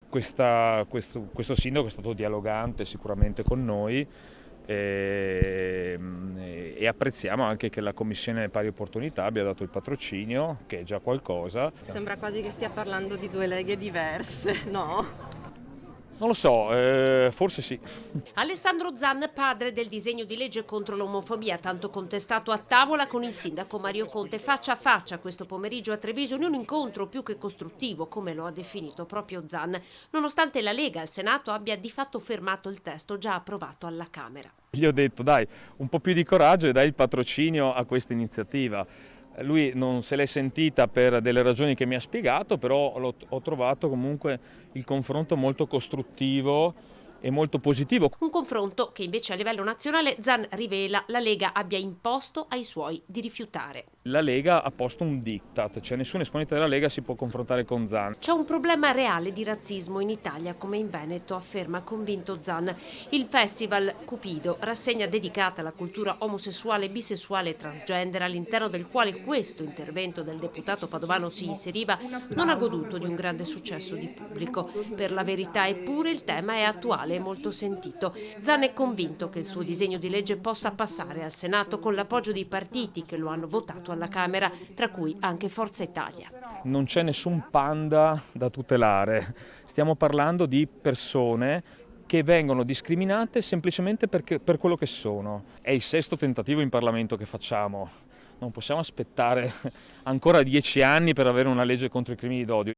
questo sindaco è stato dialogante sicuramente con noi e apprezziamo anche che la Commissione Pari Opportunità abbia dato il patrocinio, che è già qualcosa. Sembra quasi che stia parlando di due leghe diverse, no? Non lo so, forse sì. Alessandro Zan, padre del disegno di legge contro l'omofobia, tanto contestato a tavola con il sindaco Mario Conte, faccia a faccia questo pomeriggio a Treviso, in un incontro più che costruttivo, come lo ha definito proprio Zan, nonostante la Lega al Senato abbia di fatto fermato il testo già approvato alla Camera. Gli ho detto dai, un po' più di coraggio e dai il patrocinio a questa iniziativa. Lui non se l'è sentita per delle ragioni che mi ha spiegato, però ho trovato comunque il confronto molto costruttivo e molto positivo. Un confronto che invece a livello nazionale Zan rivela la Lega abbia imposto ai suoi di rifiutare. La Lega ha posto un diktat, cioè nessun esponente della Lega si può confrontare con Zan. C'è un problema reale di razzismo in Italia come in Veneto, afferma convinto Zan. Il festival Cupido, rassegna dedicata alla cultura omosessuale, bisessuale e transgender, all'interno del quale questo intervento del deputato padovano si inseriva, non ha goduto di un grande successo di pubblico. Per la verità, eppure, il tema è attuale e molto sentito. Zan è convinto che il suo disegno di legge possa passare al Senato con l'appoggio dei partiti che lo hanno votato alla Camera, tra cui anche Forza Italia. Non c'è nessun panda da tutelare, stiamo parlando di persone che vengono discriminate semplicemente per quello che sono. È il sesto tentativo in Parlamento che facciamo, non possiamo aspettare ancora 10 anni per avere una legge contro i crimini d'odio.